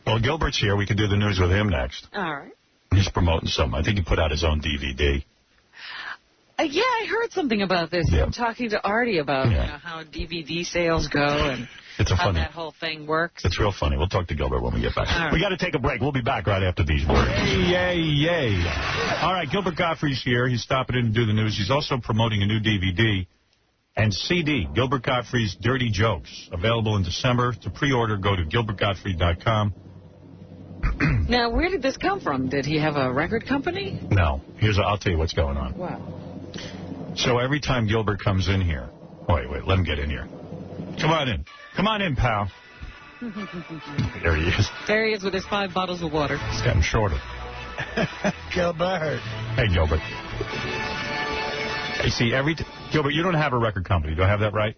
Well, Gilbert's here. We can do the news with him next. All right. He's promoting something. I think he put out his own DVD. Yeah, I heard something about this. Yeah. I'm talking to Artie about how DVD sales go and how that whole thing works. It's real funny. We'll talk to Gilbert when we get back. Right. We got to take a break. We'll be back right after these words. Yay, yay. All right, Gilbert Gottfried's here. He's stopping in to do the news. He's also promoting a new DVD and CD, Gilbert Gottfried's Dirty Jokes, available in December. To pre-order, go to gilbertgottfried.com. Now, where did this come from? Did he have a record company? No. I'll tell you what's going on. Wow. So every time Gilbert comes in here... Wait, let him get in here. Come on in. Come on in, pal. There he is. There he is with his 5 bottles of water. He's getting shorter. Gilbert. Hey, Gilbert. You see, Gilbert, you don't have a record company. Do I have that right?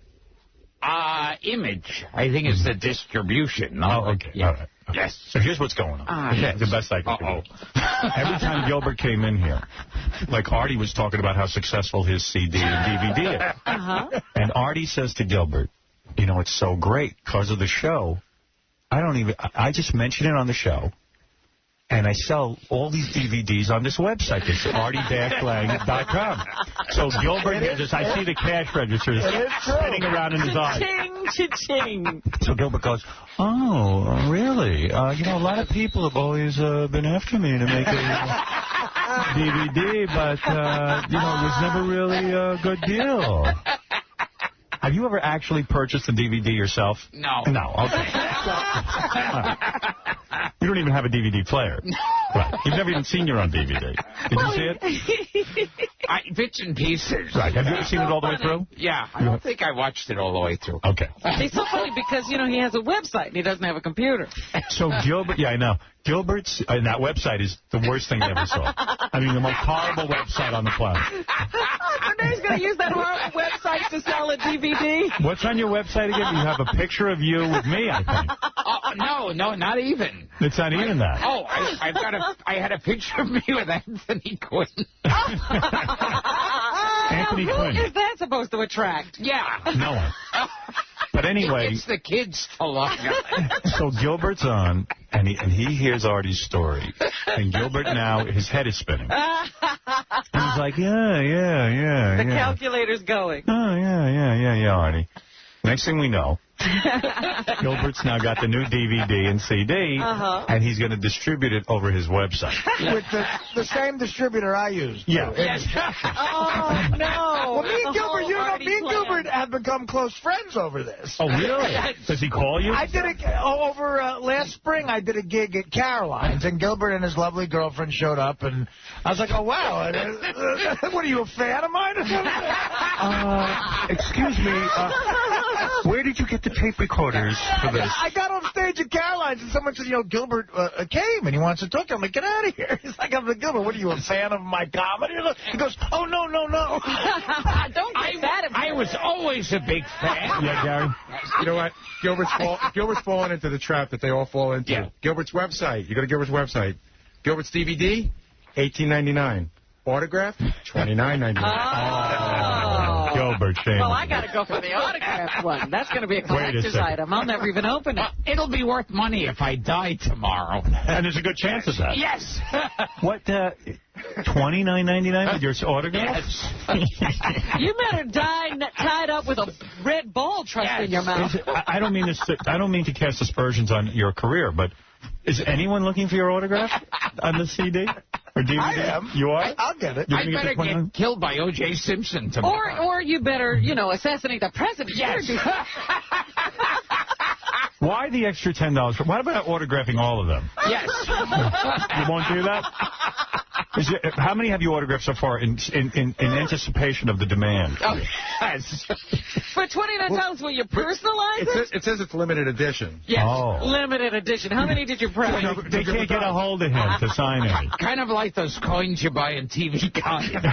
Image. I think it's the distribution. No? Oh, okay. Yeah. All right. Okay. Yes. So here's what's going on. Yes. The best I can do. Every time Gilbert came in here, like Artie was talking about how successful his CD and DVD is. And Artie says to Gilbert, you know, it's so great because of the show. I just mention it on the show. And I sell all these DVDs on this website. It's artie-lang.com. So Gilbert hears this. I see the cash registers spinning around in his eyes. Cha-ching, cha-ching. So Gilbert goes, oh, really? You know, a lot of people have always been after me to make a DVD, but, you know, it was never really a good deal. Have you ever actually purchased a DVD yourself? No. No, okay. You don't even have a DVD player. Right. You've never even seen your own DVD. Did you see it? Bits and pieces. Right. Have you ever seen it all the way through? Yeah. I don't think I watched it all the way through. Okay. It's so funny because, you know, he has a website and he doesn't have a computer. So Gilbert, yeah, I know. Gilbert's, and that website is the worst thing I ever saw. I mean, the most horrible website on the planet. So now he's going to use that horrible website to sell a DVD? What's on your website again? You have a picture of you with me, I think. No, not even. It's not even that. Oh, I had a picture of me with Anthony Quinn. Anthony Quinn. Who is that supposed to attract? Yeah. No one. But anyway. It's the kids to love. So Gilbert's on, and he hears Artie's story. And Gilbert now, his head is spinning. And he's like, yeah. The calculator's going. Oh, yeah, Artie. Next thing we know, Gilbert's now got the new DVD and CD, and he's going to distribute it over his website. With the same distributor I use. Yeah. Yes. Oh, no. Well, me and Gilbert, have become close friends over this. Oh, really? Does he call you? I did last spring, I did a gig at Caroline's, and Gilbert and his lovely girlfriend showed up, and I was like, oh, wow. What, are you a fan of mine or something? Excuse me, where did you get the tape recorders for this? I got on stage at Caroline's, and someone said, you know, Gilbert came, and he wants to talk to him. I'm like, get out of here. He's like, I'm like, Gilbert, what are you, a fan of my comedy? He goes, oh, no. Don't get that. I was always a big fan. Yeah, Gary? You know what? Gilbert's fallen into the trap that they all fall into. Yeah. Gilbert's website. You go to Gilbert's website. Gilbert's DVD, $18.99. Autograph, $29.99. Gilbert, shame. Well, I got to go for the autographed one. That's going to be a collector's item. I'll never even open it. It'll be worth money if I die tomorrow. And there's a good chance of that. Yes. What, $29.99 with your autograph? Yes. You better die tied up with a red ball trussed in your mouth. I don't mean to cast aspersions on your career, but is anyone looking for your autograph on the CD? Or DVD? I am. You are? I'll get it. I better get killed by O.J. Simpson tomorrow. Or you better, you know, assassinate the president. Yes. Why the extra $10? What about autographing all of them? Yes. You won't do that? How many have you autographed so far in anticipation of the demand? Oh, yes. For $29, will you personalize it? It says it's limited edition. Yes, Oh. Limited edition. How many did you print? They can't get a hold of him to sign it. Kind of like those coins you buy in TV Guide.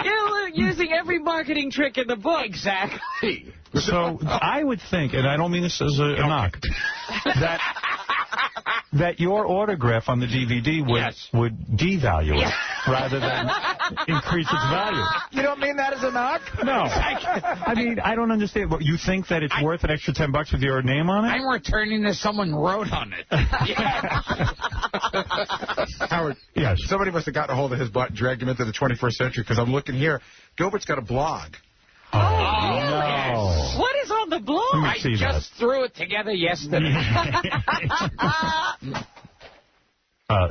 You're using every marketing trick in the book. Exactly. So I would think, and I don't mean this as a knock, that your autograph on the DVD would devalue it rather than increase its value. You don't mean that as a knock? No. I mean, I don't understand. What, you think that it's worth an extra $10 with your name on it? I'm returning this. Someone wrote on it. Howard, somebody must have gotten a hold of his butt and dragged him into the 21st century, because I'm looking here. Gilbert's got a blog. Oh, no. What is on the blog? I just threw it together yesterday.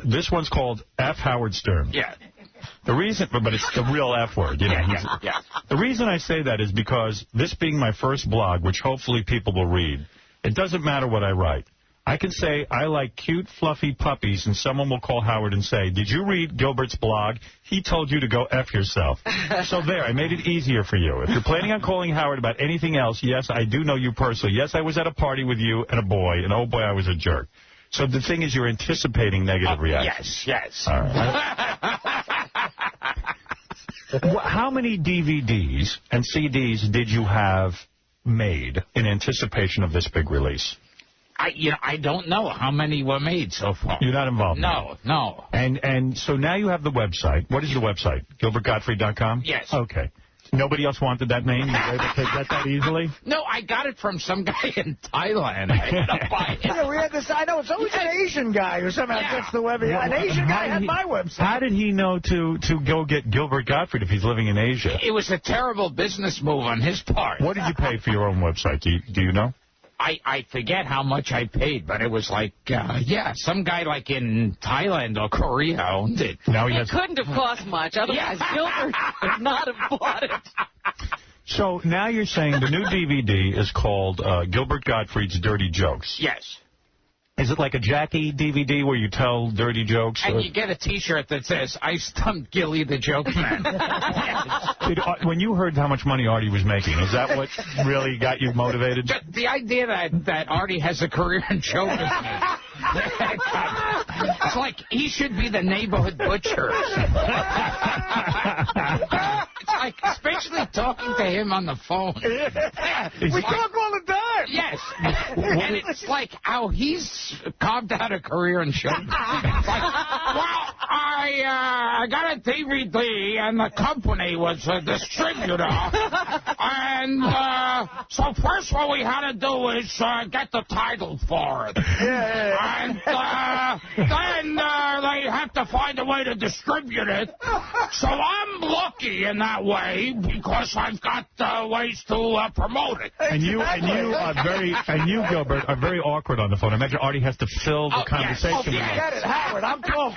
This one's called F. Howard Stern. Yeah. The reason, but it's the real F word. You know, yeah. The reason I say that is because this being my first blog, which hopefully people will read, it doesn't matter what I write. I can say, I like cute, fluffy puppies, and someone will call Howard and say, did you read Gilbert's blog? He told you to go F yourself. So there, I made it easier for you. If you're planning on calling Howard about anything else, yes, I do know you personally. Yes, I was at a party with you and a boy, and oh boy, I was a jerk. So the thing is, you're anticipating negative reactions. Yes. All right. How many DVDs and CDs did you have made in anticipation of this big release? I don't know how many were made so far. You're not involved? No. And so now you have the website. What is the website? GilbertGottfried.com? Yes. Okay. Nobody else wanted that name? You were able to get that easily? No, I got it from some guy in Thailand. I had to buy it. Yeah, we had this. I know it's always an Asian guy or something that gets the web. An Asian guy had my website. How did he know to go get Gilbert Gottfried if he's living in Asia? It was a terrible business move on his part. What did you pay for your own website? Do you know? I forget how much I paid, but it was like, some guy like in Thailand or Korea owned it. Now it couldn't have cost much, otherwise Gilbert would not have bought it. So now you're saying the new DVD is called Gilbert Gottfried's Dirty Jokes. Yes. Is it like a Jackie DVD where you tell dirty jokes? And you get a T-shirt that says, I stumped Gilly the Joke Man. Yes. When you heard how much money Artie was making, is that what really got you motivated? The idea that Artie has a career in show business. It's like he should be the neighborhood butcher. It's like, especially talking to him on the phone. We talk all the time. Yes. And it's like how he's carved out a career in show business. It's like, well, I got a DVD, and the company was a distributor. And so first what we had to do is get the title for it. And then they have to find a way to distribute it. So I'm lucky in that way because I've got ways to promote it. And you, Gilbert, are very awkward on the phone. I imagine Artie has to fill the conversation. Yes. Get it, Howard. I'm tough.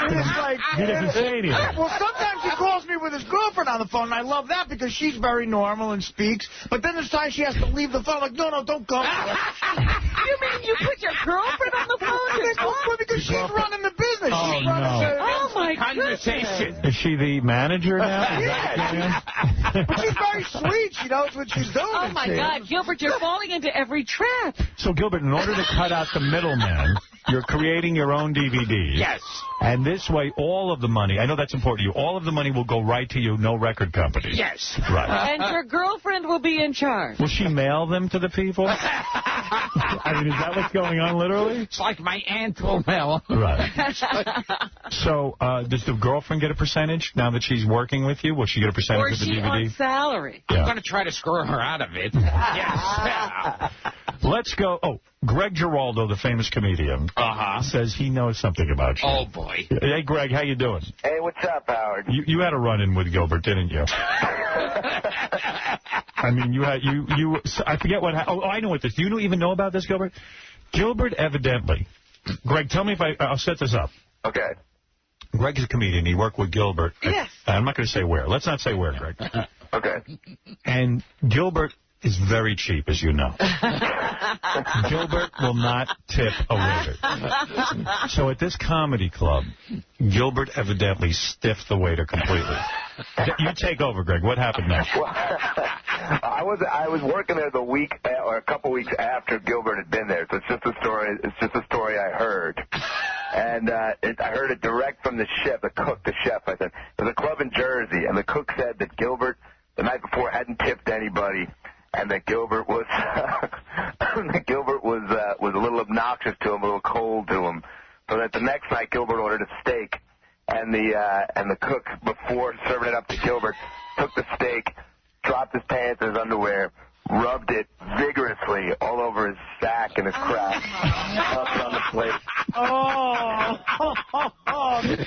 It's like, he doesn't say anything. Well, sometimes he calls me with his girlfriend on the phone, and I love that because she's very normal and speaks. But then there's times she has to leave the phone. Like, no, don't go. You mean you put your girlfriend on the phone? Because she's running the business. Oh, she's running oh my conversation. Is she the manager now? Yes. But she's very sweet. She knows what she's doing. Oh, my God. Gilbert, you're falling into every trap. So, Gilbert, in order to cut out the middleman, you're creating your own DVDs. Yes. And this way, all of the money, I know that's important to you, all of the money will go right to you, no record companies. Yes. Right. And your girlfriend will be in charge. Will she mail them to the people? I mean, is that what's going on, literally? It's like my aunt will mail. Right. So, does the girlfriend get a percentage now that she's working with you? Will she get a percentage of the DVD? Or is she on salary? Yeah. I'm going to try to screw her out of it. Yes. Let's go. Oh, Greg Giraldo, the famous comedian, says he knows something about you. Oh, boy. Hey, Greg, how you doing? Hey, what's up, Howard? You had a run-in with Gilbert, didn't you? I mean, I forget what happened. Oh, I know what this. Do you even know about this, Gilbert? Gilbert evidently. Greg, tell me if I'll set this up. Okay. Greg's a comedian. He worked with Gilbert. Yes. I'm not going to say where. Let's not say where, Greg. Okay. And Gilbert is very cheap, as you know. Gilbert will not tip a waiter. So at this comedy club, Gilbert evidently stiffed the waiter completely. You take over, Greg. What happened next? Well, I was working there the week or a couple weeks after Gilbert had been there. So it's just a story. It's just a story I heard, and I heard it direct from the chef, the chef. I said there's a club in Jersey, and the cook said that Gilbert the night before hadn't tipped anybody. And that Gilbert was a little obnoxious to him, a little cold to him, crack in his crap. On the plate.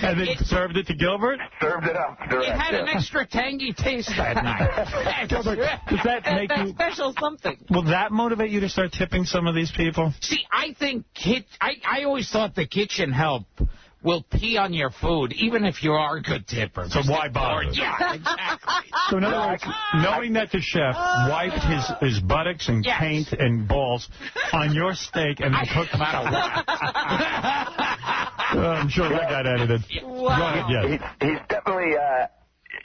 And they served it to Gilbert? Served it up. It had an extra tangy taste that night. Gilbert, does that make you... special something. Will that motivate you to start tipping some of these people? See, I think I always thought the kitchen help will pee on your food, even if you are a good tipper. So why bother? Yeah, exactly. So in other words, knowing that the chef wiped his buttocks and paint and balls on your steak and then cooked them out of I'm sure that got edited. Wow. Yes. He's definitely...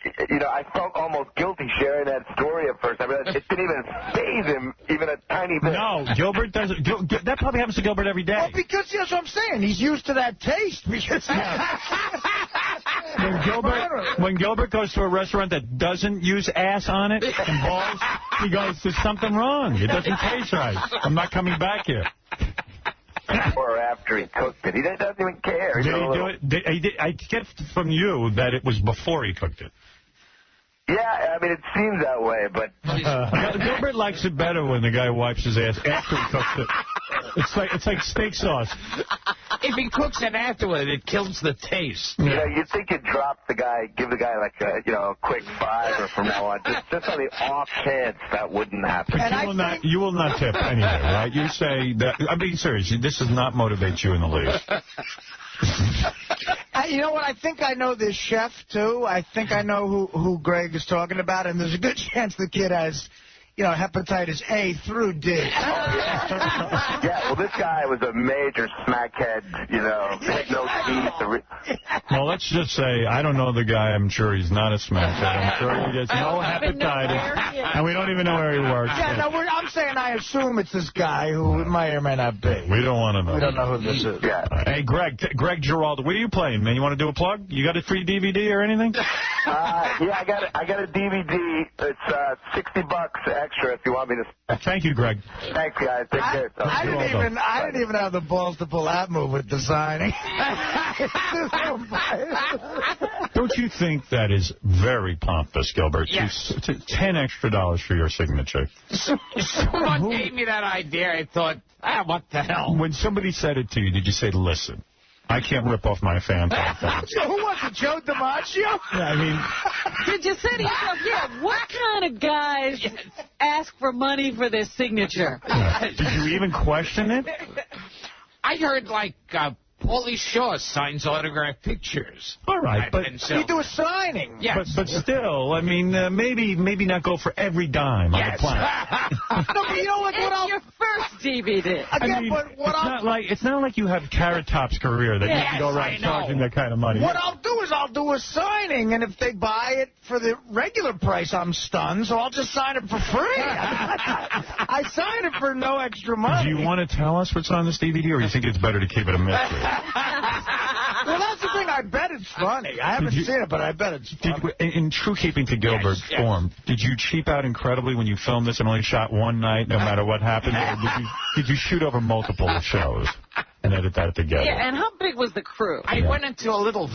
I felt almost guilty sharing that story at first. I mean, it didn't even faze him, even a tiny bit. No, Gilbert doesn't. That probably happens to Gilbert every day. Well, because that's what I'm saying. He's used to that taste. Because when Gilbert goes to a restaurant that doesn't use ass on it and balls, he goes, there's something wrong. It doesn't taste right. I'm not coming back here. Or after he cooked it. He doesn't even care. Did he do it? I get from you that it was before he cooked it. Yeah, I mean, it seems that way, but... Gilbert likes it better when the guy wipes his ass after he cooks it. It's like steak sauce. If he cooks it afterward, it kills the taste. Yeah, you'd think you'd give the guy like a quick $5 from now on, just on the off chance that wouldn't happen. But you will not tip anyway, right? You say that. I'm being serious. This does not motivate you in the least. You know what? I think I know this chef, too. I think I know who Greg is talking about, and there's a good chance the kid has, hepatitis A through D. Yeah, well, this guy was a major smackhead, had no teeth. Well, let's just say, I don't know the guy. I'm sure he's not a smackhead. I'm sure he gets no hepatitis, and we don't even know where he works. Yeah, no, I'm saying I assume it's this guy who it may or may not be. We don't want to know. We don't know who this is. Yeah. Hey, Greg Giraldo, what are you playing, man? You want to do a plug? You got a free DVD or anything? Yeah, I got a DVD. It's $60 extra if you want me to. Thank you, Greg. Thanks, guys. Take care. I didn't even have the balls to pull that move with the signing. Don't you think that is very pompous, Gilbert? Yes. $10 extra for your signature. Someone gave me that idea. I thought, what the hell? When somebody said it to you, did you say, listen, I can't rip off my fan. Who was it, Joe DiMaggio? Yeah, I mean... Did you say to yourself, what kind of guys ask for money for their signature? Did you even question it? I heard, Pauly Shaw signs autographed pictures. All right, but you do a signing. Yes. But still, I mean, maybe not go for every dime on the planet. No, but you know what Your first DVD. Again, it's not like you have Carrot Top's career that you can go around charging that kind of money. What I'll do is I'll do a signing, and if they buy it for the regular price, I'm stunned, so I'll just sign it for free. I sign it for no extra money. Do you want to tell us what's on this DVD, or do you think it's better to keep it a mystery? Well, that's the thing. I bet it's funny. I haven't seen it, but I bet it's funny. In true keeping to Gilbert's form, did you cheap out incredibly when you filmed this and only shot one night, no matter what happened? Or did you shoot over multiple shows and edit that together? Yeah, and how big was the crew? I went into a little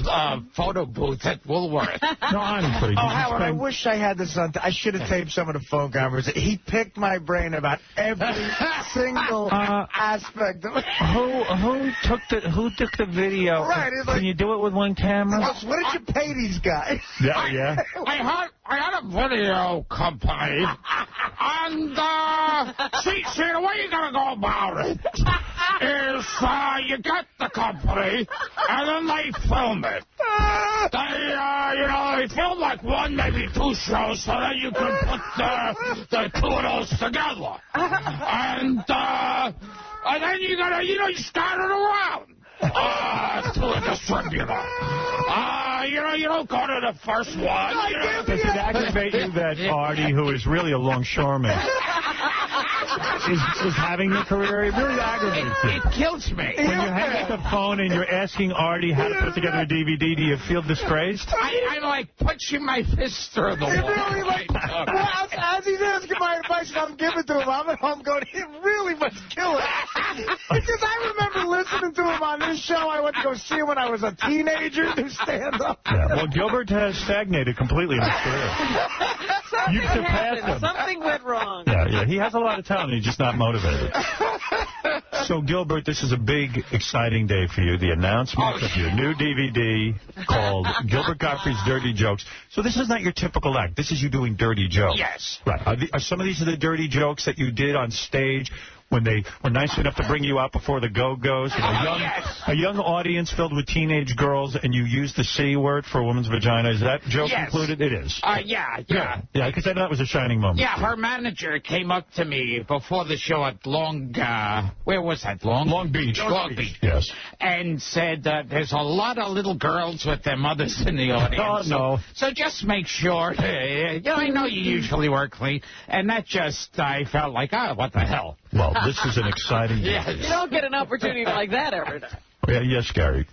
photo booth at Woolworth. No, honestly. Howard, I wish I had this on. I should have taped some of the phone conversations. He picked my brain about every single aspect of it. Who took the video? Right. Can you do it with one camera? What did you pay these guys? Yeah. I had a video company, and see, the way you gotta go about it is you get the company, and then they film it. They film like one, maybe two shows, so that you can put the two of those together. And then you gotta, you start it around. To a distributor. You don't go to the first one. Does it aggravate you that Artie, who is really a longshoreman, is having the career? It really aggravates you. It kills me. When you hang up the phone and you're asking Artie how to put together a DVD, do you feel disgraced? I'm like punching my fist through the wall. Really, as he's asking my advice and I'm giving it to him, I'm at home going, he really must kill it. Because I remember listening to him on this show. I went to go see him when I was a teenager do stand-up. Yeah, well, Gilbert has stagnated completely in his career. You've surpassed him. Something went wrong. Yeah, he has a lot of talent. He's just not motivated. So, Gilbert, this is a big, exciting day for you. The announcement of your new DVD called Gilbert Gottfried's Dirty Jokes. So this is not your typical act. This is you doing dirty jokes. Yes. Right. Are some of these the dirty jokes that you did on stage when they were nice enough to bring you out before the Go-Go's? A young audience filled with teenage girls, and you used the C word for a woman's vagina. Is that joke included? It is. Yeah, because I know that was a shining moment. Yeah, her manager came up to me before the show at where was that? Long Beach. Long Beach. Yes. And said there's a lot of little girls with their mothers in the audience. Oh, no. So just make sure. I know you usually work clean. And that just, I felt like, what the hell? Well, this is an exciting day. You don't get an opportunity like that every day. Yeah, yes, Gary.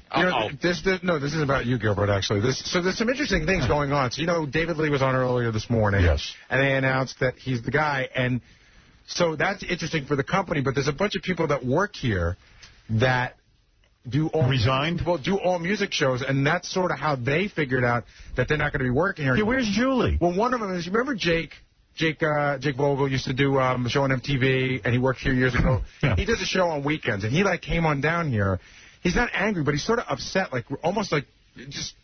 This is about you, Gilbert, actually. So there's some interesting things going on. So, David Lee was on earlier this morning. Yes. And they announced that he's the guy. And so that's interesting for the company. But there's a bunch of people that work here that do all music shows. And that's sort of how they figured out that they're not going to be working here. Yeah, where's Julie? Well, one of them is, you remember Jake Vogel used to do a show on MTV, and he worked here years ago. Yeah. He does a show on weekends, and he came on down here. He's not angry, but he's sort of upset, almost just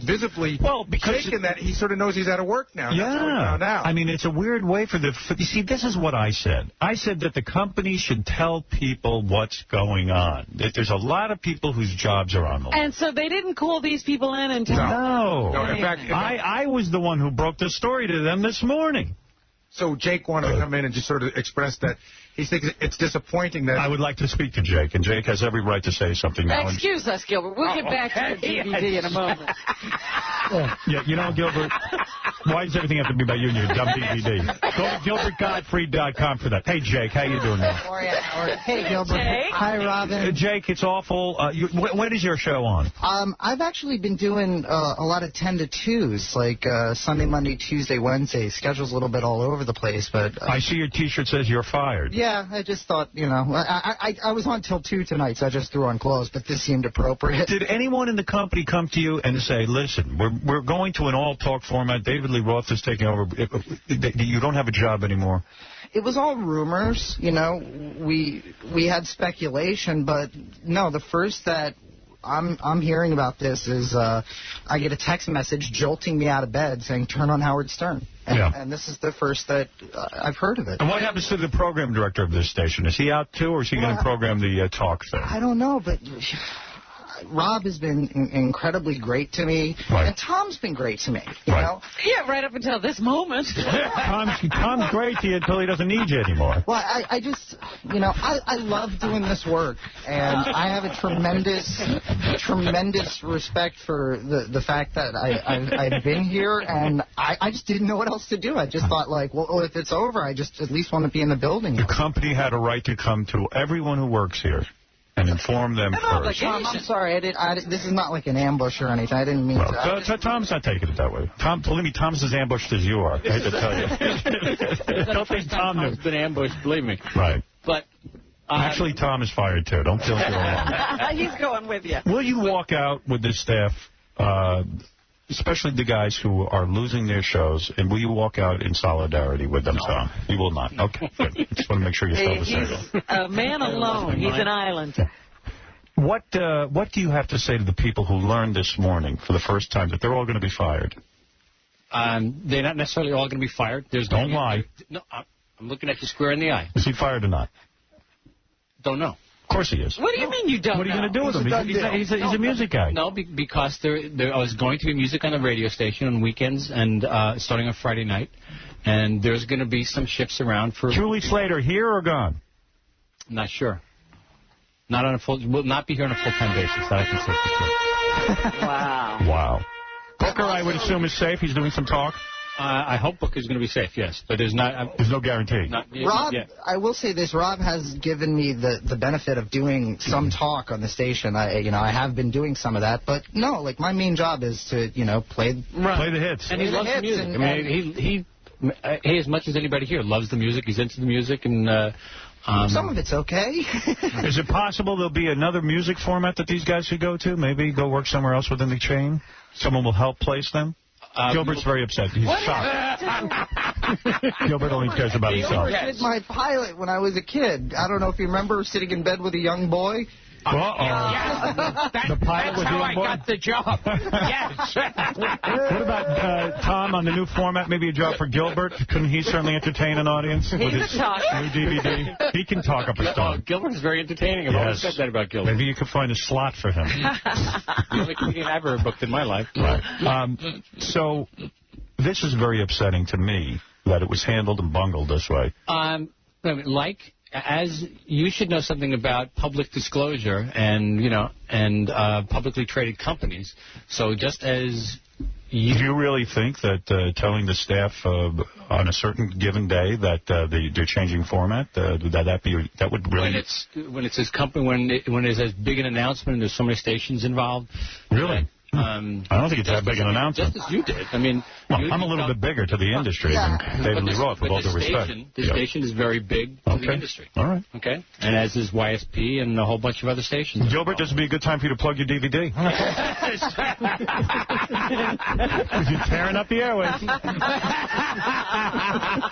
visibly shaken that he sort of knows he's out of work now. Yeah. That's how he found out. I mean, it's a weird way you see, this is what I said. I said that the company should tell people what's going on. That there's a lot of people whose jobs are on the line. And so they didn't call these people in and tell them? No. In fact, I was the one who broke the story to them this morning. So Jake wanted to come in and just sort of express that he thinks it's disappointing that... I would like to speak to Jake, and Jake has every right to say something now. Excuse us, Gilbert. We'll get back to the DVD in a moment. Yeah, you know, Gilbert, why does everything have to be about you and your dumb DVD? Go to GilbertGottfried.com for that. Hey, Jake, how you doing now? Hey, Gilbert. Jake? Hi, Robin. Jake, it's awful. When is your show on? I've actually been doing a lot of 10 to 2s, like Sunday, Monday, Tuesday, Wednesday. Schedule's a little bit all over the place, but... I see your T-shirt says you're fired. Yeah, I just thought, I was on till 2 tonight, so I just threw on clothes, but this seemed appropriate. Did anyone in the company come to you and say, listen, we're going to an all-talk format. David Lee Roth is taking over. You don't have a job anymore. It was all rumors, We had speculation, but no, the first that I'm hearing about this is I get a text message jolting me out of bed saying, turn on Howard Stern. And this is the first that I've heard of it. And what happens to the program director of this station? Is he out, too, or is he going to program the talk thing? I don't know, but... Rob has been incredibly great to me, and Tom's been great to me, you know? Yeah, right up until this moment. Tom's great to you until he doesn't need you anymore. Well, I just, I love doing this work, and I have a tremendous respect for the fact that I've been here, and I just didn't know what else to do. I just thought, well, if it's over, I just at least want to be in the building. The company had a right to come to everyone who works here and inform them first. Tom, I'm sorry. This is not like an ambush or anything. I didn't mean to. Tom's not taking it that way. Believe me, Tom's as ambushed as you are. I hate to tell you. I don't think Tom has been ambushed, believe me. Right. But actually, Tom is fired, too. Don't feel so wrong. He's going with you. Will you walk out with this staff, especially the guys who are losing their shows, and will you walk out in solidarity with them, Tom? You will not. Okay, good. Just want to make sure you feel the same. He's a man alone. He's an island. What do you have to say to the people who learned this morning for the first time that they're all going to be fired? They're not necessarily all going to be fired. Don't lie. No, I'm looking at you square in the eye. Is he fired or not? Don't know. Of course he is. What do you mean you don't know? What are you going to do with him? He's a music guy. No, because there was going to be music on the radio station on weekends and starting on Friday night. And there's going to be some shifts around for... Julie Slater, here or gone? Not sure. Not on a will not be here on a full-time basis. That I can say for sure. Wow. Booker, I would assume, is safe. He's doing some talk. I hope Booker's going to be safe, yes. But there's no guarantee. Rob, I will say this. Rob has given me the benefit of doing some talk on the station. I have been doing some of that. But, no, my main job is to, play the hits. And he loves the music. He, as much as anybody here, loves the music. He's into the music. And some of it's okay. Is it possible there'll be another music format that these guys could go to? Maybe go work somewhere else within the chain? Someone will help place them? Gilbert's very upset. He's shocked. Gilbert only cares about himself. Gilbert did my pilot when I was a kid. I don't know if you remember sitting in bed with a young boy. Yes. The pilot was That's how the I boy? got the job. Yes. What about Tom on the new format? Maybe a job for Gilbert? Couldn't he certainly entertain an audience with his new DVD? He can talk up a storm. Gilbert is very entertaining. I've always said that about Gilbert. Maybe you could find a slot for him. The only comedian I've ever booked in my life. Right. So this is very upsetting to me that it was handled and bungled this way. As you should know something about public disclosure and publicly traded companies. So just as do you really think that telling the staff on a certain given day that they're changing format, that would really when it's his company when it's as big an announcement and there's so many stations involved? Really? I don't think it's that big an announcement. Just as you did. I mean, I'm a little bit bigger to the industry than David Lee Roth, with all due respect. The station is very big to the industry. All right. Okay. And as is YSP and a whole bunch of other stations. Gilbert, this would be a good time for you to plug your DVD. You're tearing up the airways.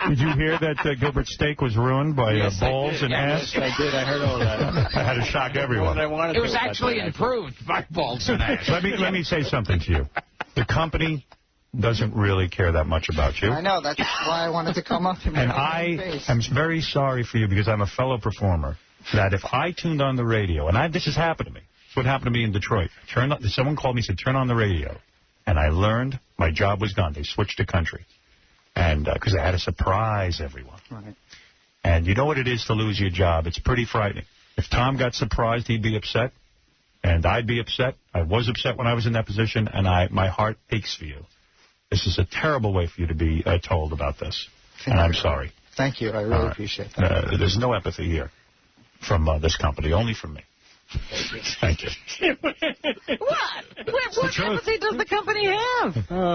Did you hear that Gilbert's steak was ruined by balls and ass? Yes, I did. I heard all that. I had to shock everyone. It was actually improved by balls and ass. Let me say something to you. The company doesn't really care that much about you. I know. That's why I wanted to come up and I am very sorry for you because I'm a fellow performer. That if I tuned on the radio, and this has happened to me. It's what happened to me in Detroit. Someone called me and said, turn on the radio. And I learned my job was gone. They switched to country. And because they had to surprise everyone. Right. And you know what it is to lose your job. It's pretty frightening. If Tom got surprised, he'd be upset. And I'd be upset. I was upset when I was in that position, and my heart aches for you. This is a terrible way for you to be told about this, and I'm sorry. Thank you. I really appreciate that. There's no empathy here from this company, only from me. Thank you. What empathy does the company have?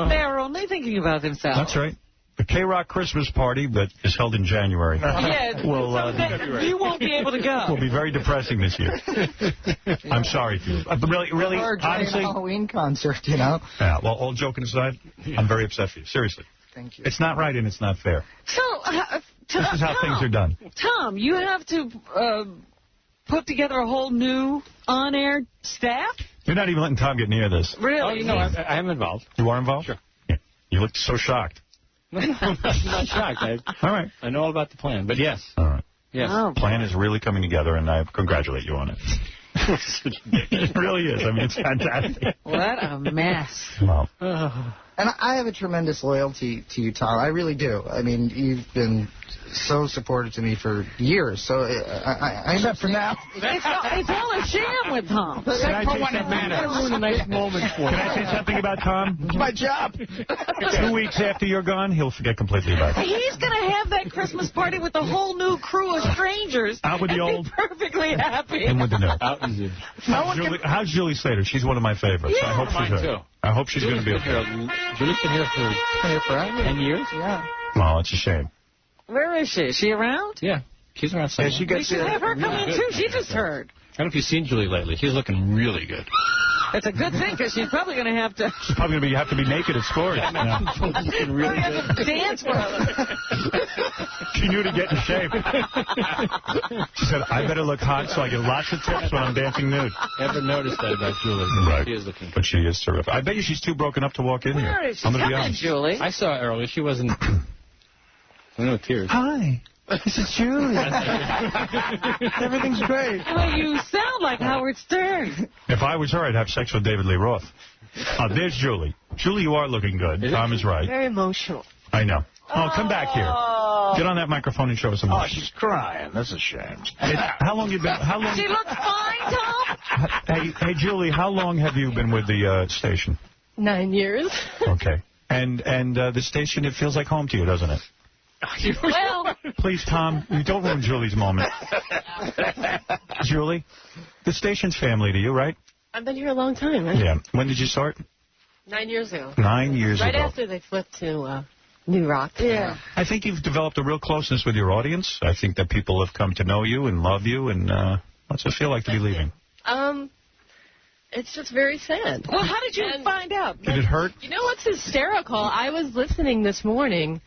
They're only thinking about themselves. That's right. The K-Rock Christmas party that is held in January you won't be able to go. will be very depressing this year. I'm sorry for you. Really, honestly. Halloween concert, you know. Yeah, well, all joking aside, I'm very upset for you. Seriously. Thank you. It's not right and it's not fair. So, this is how things are done. Tom, you have to put together a whole new on-air staff? You're not even letting Tom get near this. Really? Oh, I am involved. You are involved? Sure. Yeah. You looked so shocked. I'm not shocked. All right. I know all about the plan, but yes. All right. Yes. Oh, Plan is really coming together, and I congratulate you on it. It really is. I mean, it's fantastic. what a mess. Well. And I have a tremendous loyalty to you, Tom. I really do. I mean, you've been so supportive to me for years. So I except for now. It's all a sham with Tom. Can I say something about Tom? It's my job. 2 weeks after you're gone, he'll forget completely about it. He's going to have that Christmas party with a whole new crew of strangers. Out with the old. Perfectly happy. And with the new. How's Julie Slater? She's one of my favorites. Yeah. I hope she's Mine, too. I hope she's going to be okay. Julie's been here for 10 years? Yeah. Well, it's a shame. Where is she? Is she around? Yeah. She's around somewhere. We should have her come in, too. She just heard. I don't know if you've seen Julie lately. She's looking really good. It's a good thing, because she's probably going to have to... She's probably going to have to be naked at scores. Really good. Dance for her. She knew to get in shape. She said, I better look hot so I get lots of tips when I'm dancing nude. Never noticed that about Julie. Right. She is looking good. But she is terrific. I bet you she's too broken up to walk in here. Where is she? I'm going to be Come in, honest. Julie. I saw her earlier. She wasn't... No tears. Hi. This is Julie. Everything's great. Well, you sound like Howard Stern. If I was her, I'd have sex with David Lee Roth. There's Julie. Julie, you are looking good. Tom is right. Very emotional. I know. Oh, come back here. Get on that microphone and show us some Oh, emotion. she's crying. That's a shame. How long you been? How long? She looks fine, Tom. Hey, Julie. How long have you been with the station? 9 years. Okay. And the station, it feels like home to you, doesn't it? Well, please, Tom, you don't ruin Julie's moment. Julie, the station's family to you, right? I've been here a long time. Right? Yeah. When did you start? 9 years ago. 9 years right ago. Right after they flipped to New Rock. Yeah. I think you've developed a real closeness with your audience. I think that people have come to know you and love you. And what's it feel like to be leaving? It's just very sad. Well, how did you find out? Did it hurt? You know what's hysterical? I was listening this morning,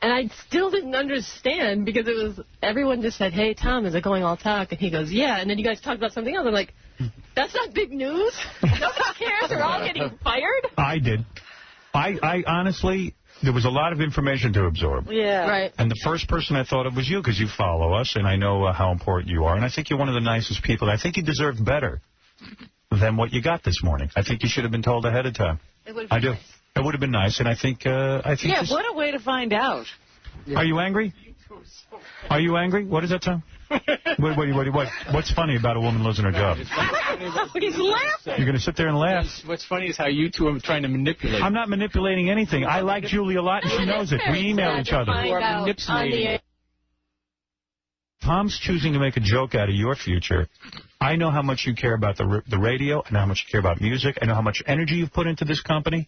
And I still didn't understand because it was, everyone just said, hey, Tom, is it going all talk? And he goes, yeah. And then you guys talked about something else. I'm like, that's not big news. Nobody cares. They're all getting fired. I did. I honestly, there was a lot of information to absorb. Yeah. Right. And the first person I thought of was you, because you follow us, and I know how important you are. And I think you're one of the nicest people. I think you deserved better than what you got this morning. I think you should have been told ahead of time. I do. Nice. It would have been nice, and I think... Yeah, what a way to find out. Are you angry? Are you angry? What is that, Tom? What's funny about a woman losing her job? He's laughing. You're going to sit there and laugh? What's funny is how you two are trying to manipulate. I'm not manipulating anything. I like Julie a lot, and she knows it. We email each other. You are manipulating. Tom's choosing to make a joke out of your future. I know how much you care about the radio. I know how much you care about music. I know how much energy you've put into this company.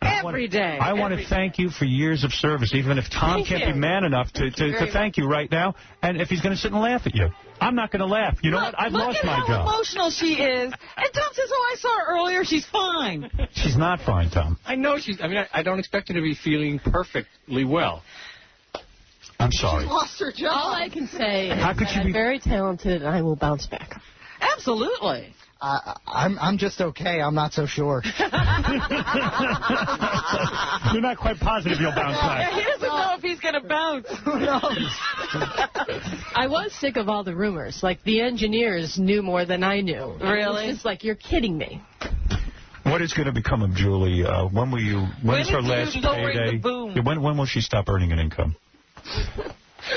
Every day. I want to thank you for years of service, even if Tom can't be man enough to thank you right now, and if he's going to sit and laugh at you. I'm not going to laugh. You know what? I've lost my job. Look at how emotional she is. And Tom says, I saw her earlier. She's fine. She's not fine, Tom. I know she's... I mean, I don't expect her to be feeling perfectly well. I'm sorry. She lost her job. All I can say is I'm very talented, and I will bounce back. Absolutely. I'm just okay. I'm not so sure. You're not quite positive you'll bounce back. He doesn't know if he's going to bounce. Who knows? I was sick of all the rumors. Like, the engineers knew more than I knew. Really? It's just like, you're kidding me. What is going to become of Julie? When's her last payday? When will she stop earning an income?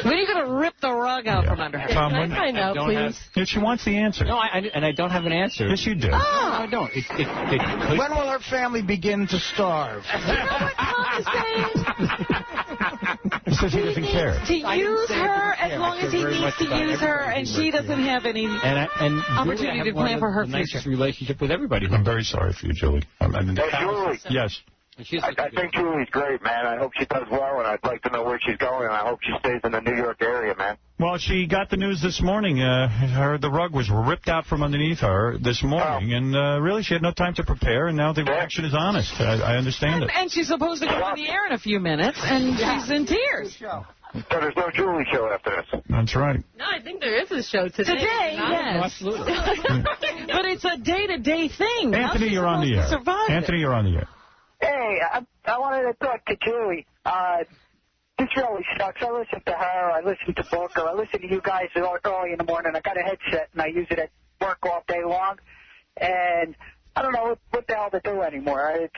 When are you going to rip the rug out from under her? Tom, Can I find out, please? Yeah, she wants the answer. No, and I don't have an answer. Yes, you do. No, I don't. When will her family begin to starve? You know what Tom is saying? He says he doesn't care. To use her as long as he needs to use her, and she doesn't have any opportunity to plan for her future. Nicest relationship with everybody. I'm very sorry for you, Julie. Julie. Yes. I think Julie's great, man. I hope she does well, and I'd like to know where she's going, and I hope she stays in the New York area, man. Well, she got the news this morning. The rug was ripped out from underneath her this morning, and really she had no time to prepare, and now the reaction is honest. I understand it. And she's supposed to go on the air in a few minutes, and she's in tears. So there's no Julie show after this. That's right. No, I think there is a show today. Today, yes. Absolutely. But it's a day-to-day thing. Anthony, you're on the air. Anthony, you're on the air. Hey, I wanted to talk to Julie. This really sucks. I listen to her. I listen to Booker. I listen to you guys early in the morning. I got a headset, and I use it at work all day long. And I don't know what the hell to do anymore. It's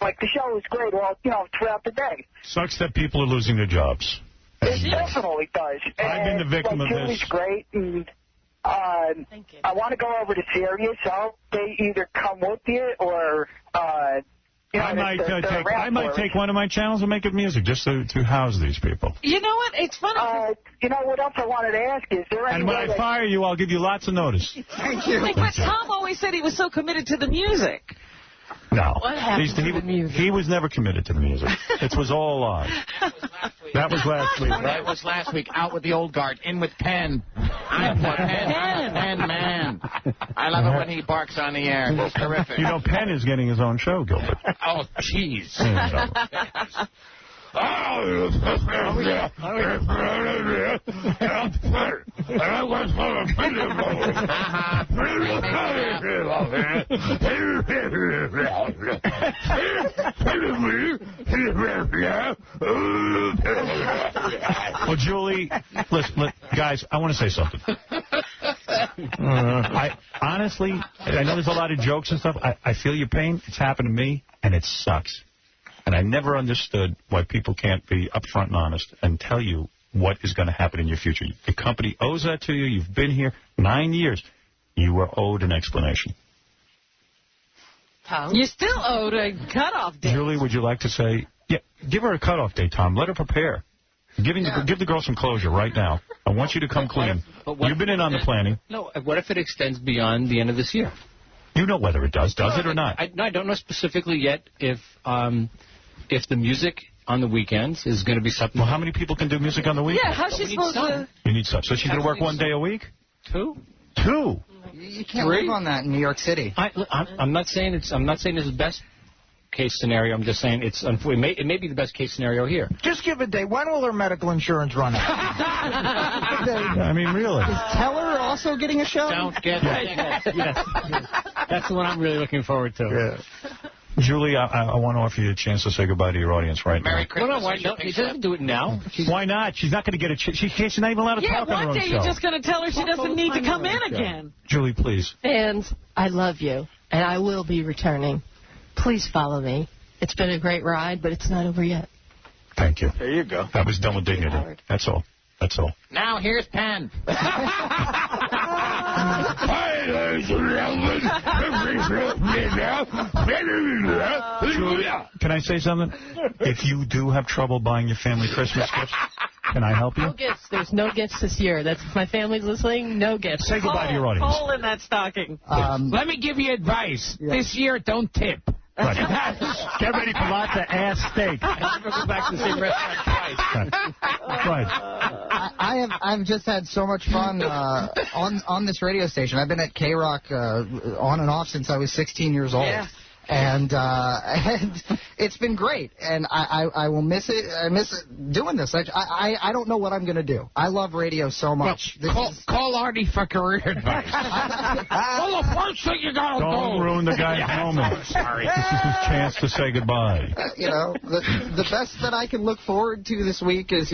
like the show is great throughout the day. Sucks that people are losing their jobs. It definitely does. I've been the victim of Julie's this. Great, and I want to go over to Sirius. So they either come with you or... I might take one of my channels and make it music just to house these people. You know what? It's funny. You know what else I wanted to ask you? Is there any and when I fire you, I'll give you lots of notice. Thank you. But Tom always said he was so committed to the music. No. What happened to the music? He was never committed to the music. It was all a lie. That was last week. That was last week. Out with the old guard. In with Penn. I'm for Penn. Penn, man. I love it when he barks on the air. It's terrific. You know, Penn is getting his own show, Gilbert. Oh, jeez. Well, Julie, listen, guys, I want to say something. I honestly, I know there's a lot of jokes and stuff. I feel your pain. It's happened to me, and it sucks. And I never understood why people can't be upfront and honest and tell you what is going to happen in your future. The company owes that to you. You've been here 9 years. You were owed an explanation. Tom? You're still owed a cutoff date. Julie, would you like to say, yeah, give her a cutoff date, Tom. Let her prepare. Give the girl some closure right now. I want you to come clean. You've been in on the planning. No, what if it extends beyond the end of this year? You know whether it does it or not? I don't know specifically yet if the music on the weekends is going to be something. Well, how many people can do music on the weekends? Yeah, how's she supposed to? You need some. So she's going to work 1 day a week? 2. 2? You can't live on that in New York City. I'm not saying it's the best case scenario. I'm just saying it may be the best case scenario here. Just give a date. When will her medical insurance run out? I mean, really. Is Teller also getting a show? Don't get yes. That's the one I'm really looking forward to. Yeah. Julie, I want to offer you a chance to say goodbye to your audience right now. Merry Christmas. Why not? He doesn't do it now. Why not? She's not going to get a chance. She's not even allowed to talk on her own show. One day you're just going to tell her she doesn't need to come in again. Julie, please. Fans, I love you, and I will be returning. Please follow me. It's been a great ride, but it's not over yet. Thank you. There you go. That was done with dignity. That's all. That's all. Now here's Penn. Julia, can I say something? If you do have trouble buying your family Christmas gifts, can I help you? No gifts. There's no gifts this year. That's if my family's listening. No gifts. Say goodbye to your audience. Hole in that stocking. Let me give you advice. Yeah. This year, don't tip. Right. Get ready for lots of ass steak. Never go back to the same restaurant twice. Right. I've just had so much fun on this radio station. I've been at K-Rock on and off since I was 16 years old. Yeah. And it's been great, and I will miss it. I miss doing this. I don't know what I'm going to do. I love radio so much. Well, call Artie for career advice. Well, the first thing you got to do. Don't ruin the guy's moment. Sorry. This is his chance to say goodbye. The best that I can look forward to this week is,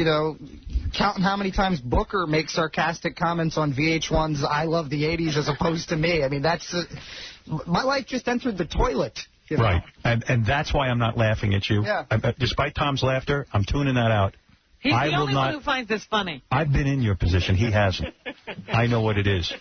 counting how many times Booker makes sarcastic comments on VH1's I Love the 80s as opposed to me. I mean, that's... my life just entered the toilet. Right. And that's why I'm not laughing at you. Yeah. Despite Tom's laughter, I'm tuning that out. He's the only one who finds this funny. I've been in your position. He hasn't. I know what it is.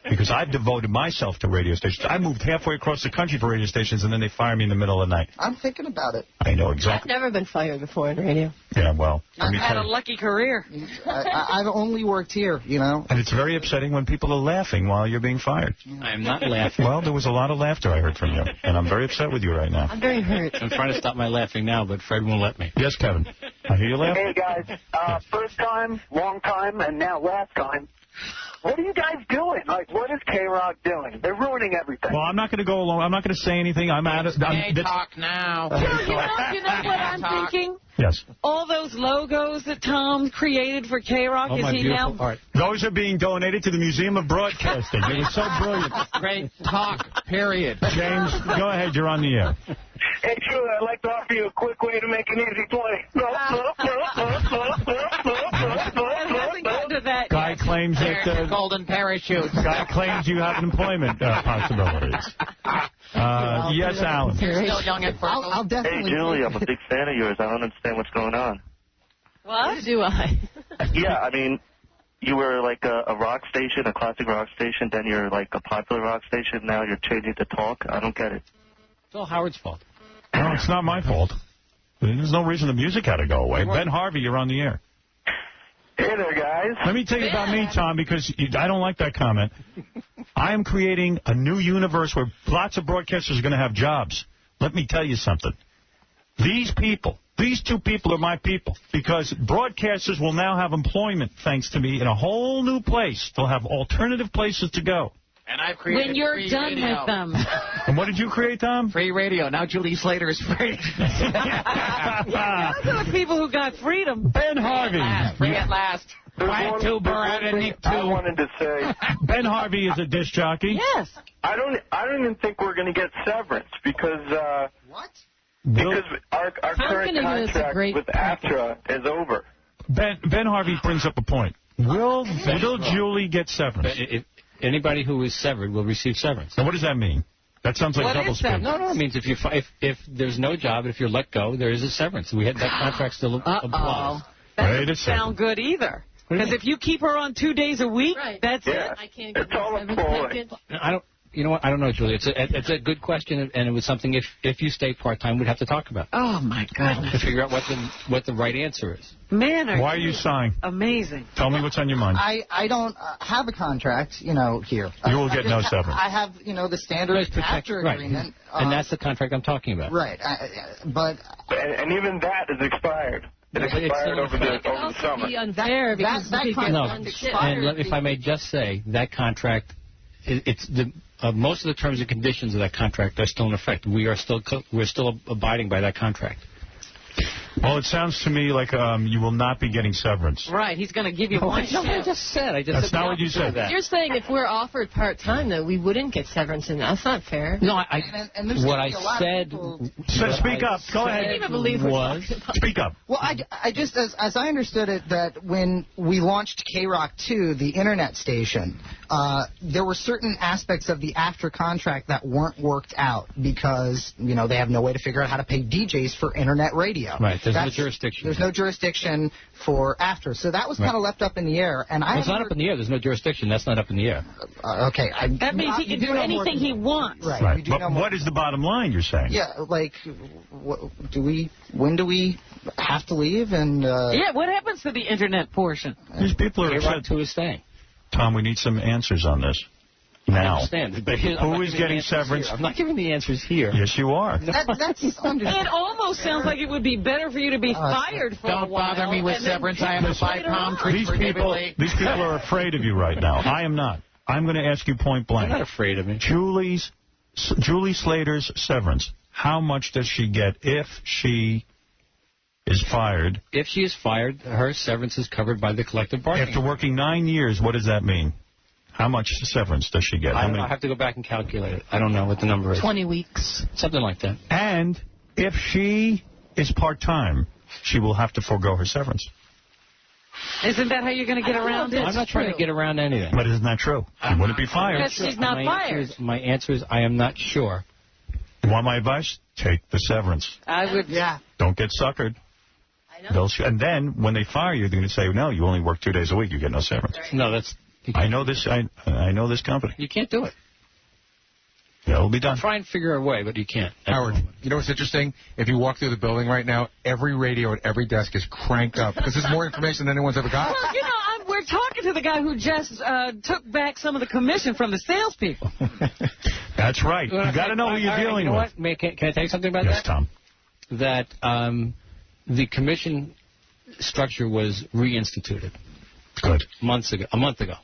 Because I've devoted myself to radio stations. I moved halfway across the country for radio stations, and then they fire me in the middle of the night. I'm thinking about it. I know exactly. I've never been fired before in radio. Yeah, well. I've had a lucky career. I've only worked here, And it's very upsetting when people are laughing while you're being fired. I'm not laughing. Well, there was a lot of laughter I heard from you, and I'm very upset with you right now. I'm very hurt. I'm trying to stop my laughing now, but Fred won't let me. Yes, Kevin. I hear you laughing. Hey, guys. First time, long time, and now last time. What are you guys doing? Like, what is K-Rock doing? They're ruining everything. Well, I'm not going to go along. I'm not going to say anything. I'm out of... talk now. You know what I'm thinking? Yes. All those logos that Tom created for K-Rock, is he now... Art. Those are being donated to the Museum of Broadcasting. It was so brilliant. Great talk, period. James, go ahead. You're on the air. Hey, Drew, I'd like to offer you a quick way to make an easy play. Guy claims that... golden parachute. Guy claims you have employment possibilities. Yes, Alan. Still young and fertile. I'll definitely... Hey, Julie, I'm a big fan of yours. I don't understand what's going on. What do I? Yeah, I mean, you were like a rock station, a classic rock station, then you're like a popular rock station, now you're changing to talk. I don't get it. It's all Howard's fault. No, it's not my fault. There's no reason the music had to go away. Ben Harvey, you're on the air. Hey there, guys. Let me tell you about me, Tom, because I don't like that comment. I am creating a new universe where lots of broadcasters are going to have jobs. Let me tell you something. These two people are my people, because broadcasters will now have employment, thanks to me, in a whole new place. They'll have alternative places to go. And I've created when you're free done radio. with them. And what did you create, Tom? Free radio. Now Julie Slater is free. Those are the people who got freedom. Ben Harvey. Free at last. Quiet tuber out of Nick I too. wanted to say, Ben Harvey is a disc jockey. Yes. I don't even think we're going to get severance because What? because our current gonna give us a contract great with AFTRA is over. Ben Harvey brings up a point. Will Julie get severance? Anybody who is severed will receive severance. Now, what does that mean? That sounds like double speak. No, it means if there's no job, if you're let go, there is a severance. That contract still applies. That doesn't sound good either. Because if you keep her on 2 days a week, that's it. I can't get It's all a severance ploy. package. I don't. You know what? I don't know, Julie. It's a good question, and it was something if you stay part-time, we'd have to talk about. Oh, my goodness. To figure out what the right answer is. Man, why are you sighing? Amazing. Tell me what's on your mind. I don't have a contract, here. You will get no severance. I have, the standard AFTRA agreement. And that's the contract I'm talking about. Right. And even that is expired. It expired over the summer. Be unfair because that people contract get expired. And if I may just say, that contract, it's most of the terms and conditions of that contract are still in effect. We're still abiding by that contract. Well, it sounds to me like you will not be getting severance. Right, he's going to give you one No, I just said. That's not what you said. You're saying if we're offered part-time, though, we wouldn't get severance, and that's not fair. No, what I said... Speak up. Go ahead. I can't even believe we're talking about. Speak up. Well, I just, as I understood it, that when we launched K-Rock 2, the internet station, there were certain aspects of the after contract that weren't worked out because, you know, they have no way to figure out how to pay DJs for internet radio. Right, there's no jurisdiction. There's no jurisdiction for after. So that was kind of left up in the air. And it's not up in the air. There's no jurisdiction. That's not up in the air. Okay. That means he can do anything he wants. Right. But what is the bottom line you're saying? Yeah, like, when do we have to leave? And yeah, what happens to the internet portion? These people are K-Rock 2 is staying. Tom, we need some answers on this. Now. I understand. But who is getting severance? I'm not giving the answers here. Yes, you are. That's it almost sounds like it would be better for you to be fired for a while. Don't bother me with severance. I have to buy palm trees for David. These people are afraid of you right now. I am not. I'm going to ask you point blank. I'm not afraid of me. Julie Slater's severance. How much does she get if she is fired? If she is fired, her severance is covered by the collective bargaining. After working 9 years, what does that mean? How much severance does she get? I don't know. I have to go back and calculate it. I don't know what the number is. 20 weeks. Something like that. And if she is part-time, she will have to forego her severance. Isn't that how you're going to get around it? I'm not trying to get around anything. But isn't that true? She wouldn't be fired. Because she's not fired. My answer is I am not sure. You want my advice? Take the severance. I would. Yeah. Don't get suckered. I know. And then when they fire you, they're going to say, no, you only work 2 days a week. You get no severance. No, that's... I know this. I know this company. You can't do it. It'll be done. Try and figure a way, but you can't. Howard, you know what's interesting? If you walk through the building right now, every radio at every desk is cranked up because there's more information than anyone's ever got. Well, you know, we're talking to the guy who just took back some of the commission from the salespeople. That's right. You got to know who you're dealing with. Can I tell you something about that? Yes, Tom. That the commission structure was reinstituted. Good. A month ago.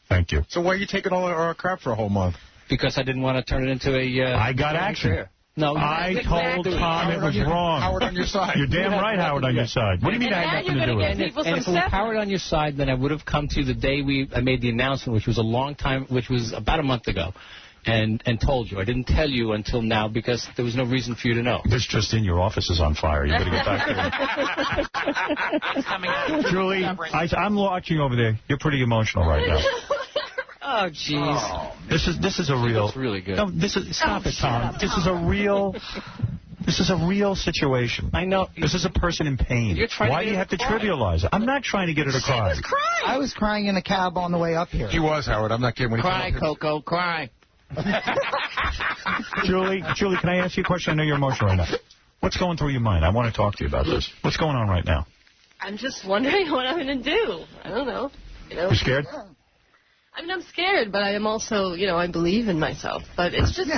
Thank you. So why are you taking all our crap for a whole month? Because I didn't want to turn it into a... I got action. Career. No, I told Tom it was wrong. Howard on your side. You're damn right, Howard on your side. What do you mean I had nothing to do with it? And if it was Howard on your side, then I would have come to you the day I made the announcement, which was which was about a month ago, and told you. I didn't tell you until now because there was no reason for you to know. This just in, your office is on fire. You got to get back to it. Julie, I'm watching over there. You're pretty emotional right now. Oh, jeez. Oh, this is a real... That's really good. No, stop it, Tom. This is a real... This is a real situation. I know. This is a person in pain. Why do you have to trivialize it? I'm not trying to get her to cry. She was crying. I was crying in a cab on the way up here. He was, Howard. I'm not kidding. When Cry, Coco, cry. Julie, can I ask you a question? I know you're emotional right now. What's going through your mind? I want to talk to you about this. What's going on right now? I'm just wondering what I'm going to do. I don't know. You scared? I mean, I'm scared, but I am also, I believe in myself. But it's just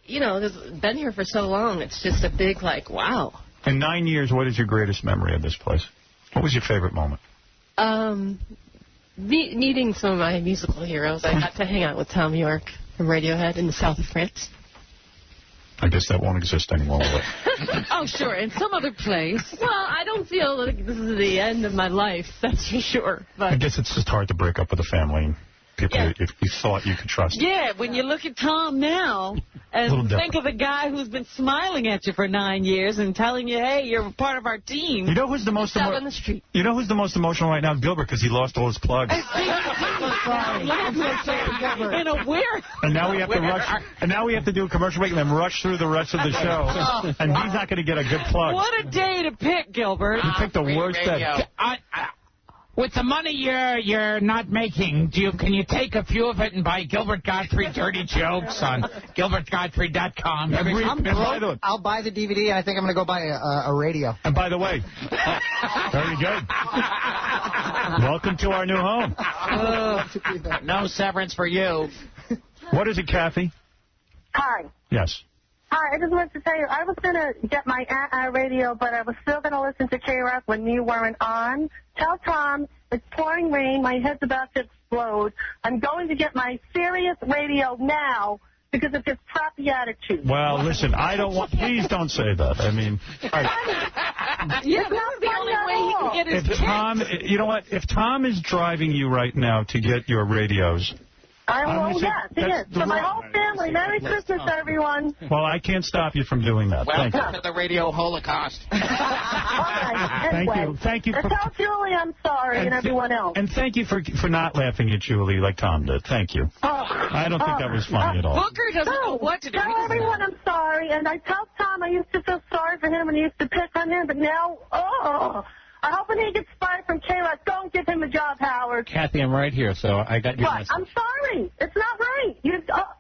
been here for so long. It's just a big, wow. In 9 years, what is your greatest memory of this place? What was your favorite moment? Meeting some of my musical heroes. I got to hang out with Tom York from Radiohead in the south of France. I guess that won't exist anymore, will it? Oh, sure, in some other place. Well, I don't feel like this is the end of my life, that's for sure. But I guess it's just hard to break up with a family and people if you thought you could trust. Yeah, when you look at Tom now and think of the guy who's been smiling at you for 9 years and telling you, hey, you're part of our team. You know who's the most on the street. You know who's the most emotional right now? Gilbert, because he lost all his plugs. In a weird. And now we have to rush. And now we have to do a commercial break and then rush through the rest of the show. And he's not going to get a good plug. What a day to pick, Gilbert. You picked the worst day. With the money you're not making, can you take a few of it and buy Gilbert Gottfried Dirty Jokes on GilbertGottfried.com? I'll buy the DVD, and I think I'm going to go buy a radio. And by the way, very good. Welcome to our new home. No severance for you. What is it, Kathy? Hi. Yes. Hi, I just wanted to tell you, I was going to get my radio, but I was still going to listen to K-Rock when you weren't on. Tell Tom it's pouring rain. My head's about to explode. I'm going to get my Sirius radio now because of his crappy attitude. Well, listen, I don't want... Please don't say that. I mean... Yeah, that's the only way he can get his if Tom... You know what? If Tom is driving you right now to get your radios... Yes, he is. So my whole family, Merry Christmas, everyone. Well, I can't stop you from doing that. Thank you. Welcome to the radio holocaust. All right, anyway. Thank you for... Tell Julie I'm sorry and everyone else. And thank you for not laughing at Julie like Tom did. Thank you. I don't think that was funny at all. Booker doesn't know what to do. Tell everyone I'm sorry, and I tell Tom I used to feel sorry for him and he used to pick on him, but now, I hope when he gets fired from K-Rock, don't give him a job, Howard. Kathy, I'm right here, so I got your message. I'm sorry. It's not right.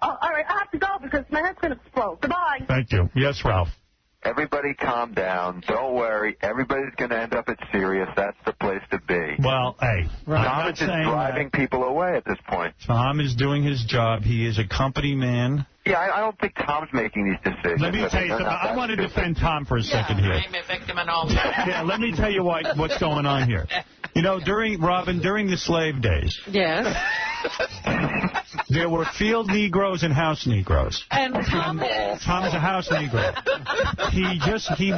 All right, I have to go because my head's going to explode. Goodbye. Thank you. Yes, Ralph. Everybody calm down. Don't worry. Everybody's going to end up at Sirius. That's the place to be. Well, hey. Tom is just driving people away at this point. Tom is doing his job. He is a company man. Yeah, I don't think Tom's making these decisions. Let me tell you something. I want to defend Tom for a second here. I'm a victim and all that. Yeah, let me tell you what's going on here. You know, during the slave days. Yes. There were field Negroes and house Negroes. And Tom is a house Negro. He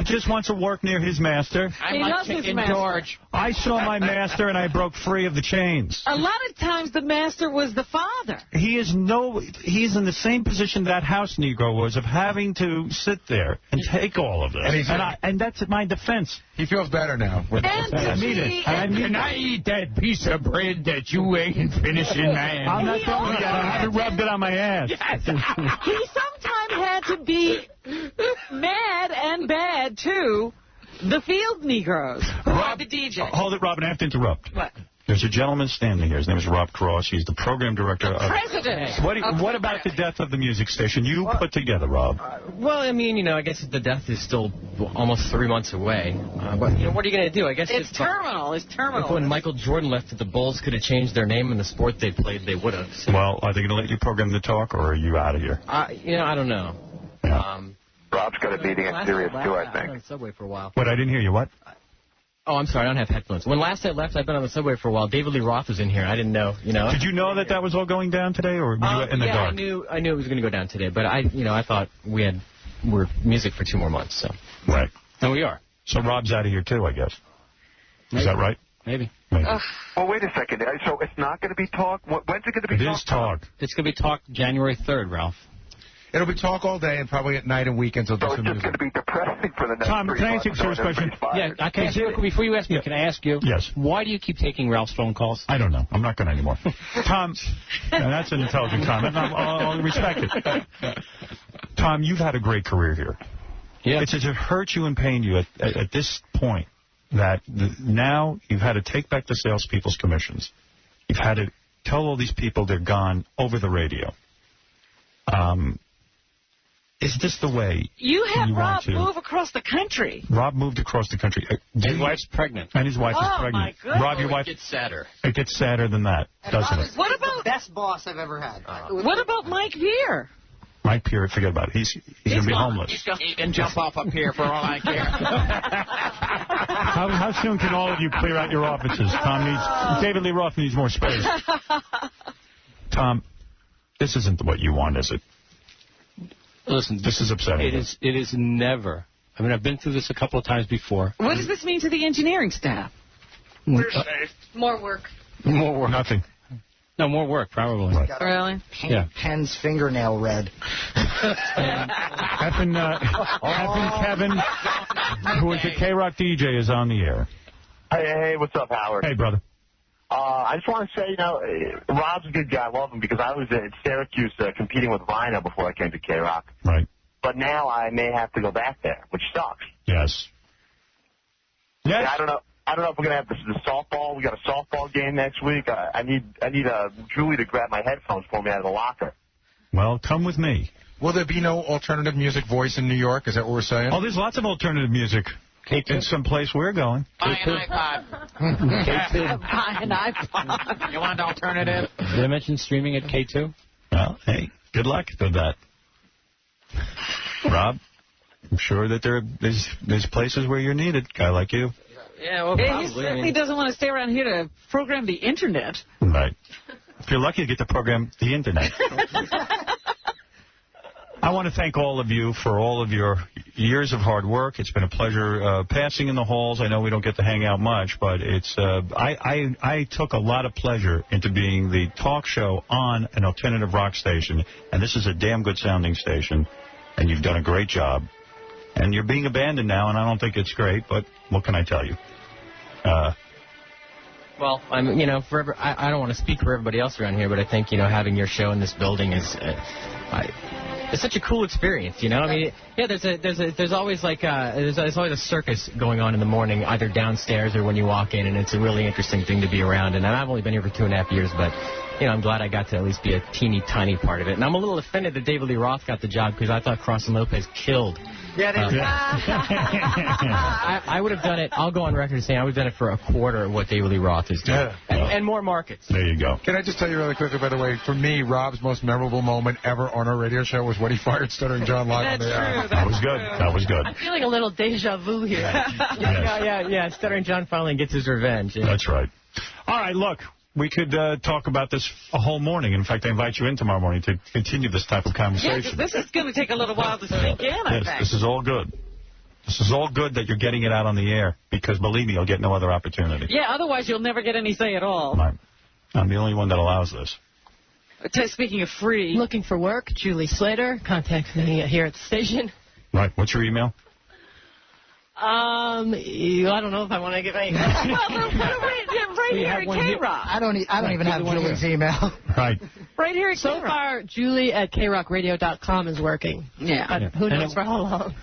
just wants to work near his master. I'm like Chicken George. I saw my master and I broke free of the chains. A lot of times the master was the father. He's in the same position that house Negro was of having to sit there and take all of this. And that's my defense. He feels better now. I need it. Can I eat that piece of bread that you ain't finishing, man? I'm not done yet. I haven't rubbed it on my ass. Yes. He sometimes had to be mad and bad to the field Negroes, who are the DJ. Hold it, Robin. I have to interrupt. What? There's a gentleman standing here. His name is Rob Cross. He's the program director of... President. What about the death of the music station you put together, Rob? Well, I mean, I guess the death is still almost 3 months away. But, what are you going to do? I guess it's terminal. It's terminal. If when Michael Jordan left, if the Bulls could have changed their name in the sport they played, they would have. So. Well, are they going to let you program the talk, or are you out of here? I don't know. Yeah. Rob's got a meeting at Sirius, too, I think. I've been on the subway for a while. What? I didn't hear you. What? Oh, I'm sorry. I don't have headphones. When last I left, I've been on the subway for a while. David Lee Roth was in here. I didn't know. Did you know that was all going down today, or were you in the dark? I knew it was going to go down today, but I thought we're music for 2 more months. So. Right. And we are. So Rob's out of here too, I guess. Maybe. Is that right? Maybe. Well, wait a second. So it's not going to be talk? When's it going to be talk? It is talk. It's going to be talk January 3rd, Ralph. It'll be talk all day and probably at night and weekends. So it's just going to be depressing for the next Tom, 3 can I months. ask you a serious question? Yeah, before you ask me, can I ask you? Yes. Why do you keep taking Ralph's phone calls? I don't know. I'm not going to anymore. Tom, that's an intelligent comment. I'll respect it. Tom, you've had a great career here. Yeah. It hurts you and pain you at this point that now you've had to take back the salespeople's commissions. You've had to tell all these people they're gone over the radio. Is this the way you had Rob move across the country? Rob moved across the country. His wife's pregnant. And his wife is pregnant. My goodness. Rob, your wife... It gets sadder. It gets sadder than that, doesn't it? What about the best boss I've ever had? What about Mike Veer? Mike Veer, forget about it. He's going to be homeless. He can jump off up here for all I care. How soon can all of you clear out your offices? David Lee Roth needs more space. Tom, this isn't what you want, is it? Listen, this is upsetting. It is never. I mean, I've been through this a couple of times before. What does this mean to the engineering staff? We're safe. More work. More work. Nothing. No, more work, probably. Right. Really? Paint Penn's fingernail red. Kevin, who is a K-Rock DJ, is on the air. Hey, what's up, Howard? Hey, brother. I just want to say, Rob's a good guy. I love him because I was at Syracuse competing with Rhino before I came to K-Rock. Right. But now I may have to go back there, which sucks. Yes. Yes. Yeah, I don't know if we're gonna have the softball. We got a softball game next week. I need Julie to grab my headphones for me out of the locker. Well, come with me. Will there be no alternative music voice in New York? Is that what we're saying? Oh, there's lots of alternative music. In some place we're going. Buy an iPod. Buy an iPod. You want alternative? Did I mention streaming at K2? Well, hey, good luck with that. Rob, I'm sure that there's places where you're needed. Guy like you. Yeah, well, probably. He certainly doesn't want to stay around here to program the Internet. Right. If you're lucky, you get to program the Internet. I want to thank all of you for all of your years of hard work. It's been a pleasure passing in the halls. I know we don't get to hang out much, but it's I took a lot of pleasure into being the talk show on an alternative rock station, and this is a damn good sounding station, and you've done a great job. And you're being abandoned now, and I don't think it's great, but what can I tell you? Well, I don't want to speak for everybody else around here, but I think, having your show in this building is... it's such a cool experience, I mean, yeah, there's always there's always a circus going on in the morning, either downstairs or when you walk in, and it's a really interesting thing to be around. And I've only been here for 2.5 years, but I'm glad I got to at least be a teeny tiny part of it. And I'm a little offended that David Lee Roth got the job because I thought Cross and Lopez killed. Yeah, I would have done it. I'll go on record saying I would have done it for a quarter of what David Lee Roth is doing, and more markets. There you go. Can I just tell you really quickly, by the way, for me, Rob's most memorable moment ever on our radio show was when he fired Stuttering John live on the air. That was good. That was good. I'm feeling a little deja vu here. Yeah. Stuttering John finally gets his revenge. Yeah. That's right. All right, look. We could talk about this a whole morning. In fact, I invite you in tomorrow morning to continue this type of conversation. Yeah, this is going to take a little while to sink in, I think. This is all good. This is all good that you're getting it out on the air, because, believe me, you'll get no other opportunity. Yeah, otherwise you'll never get any say at all. Right. I'm the only one that allows this. Speaking of free... Looking for work, Julie Slater. Contact me here at the station. Right. What's your email? I don't know if I want to give any. Right here at K-Rock. I don't even have Julie's email. Right. Right here at So far, Julie at krockradio.com is working. Yeah. But who knows for how long?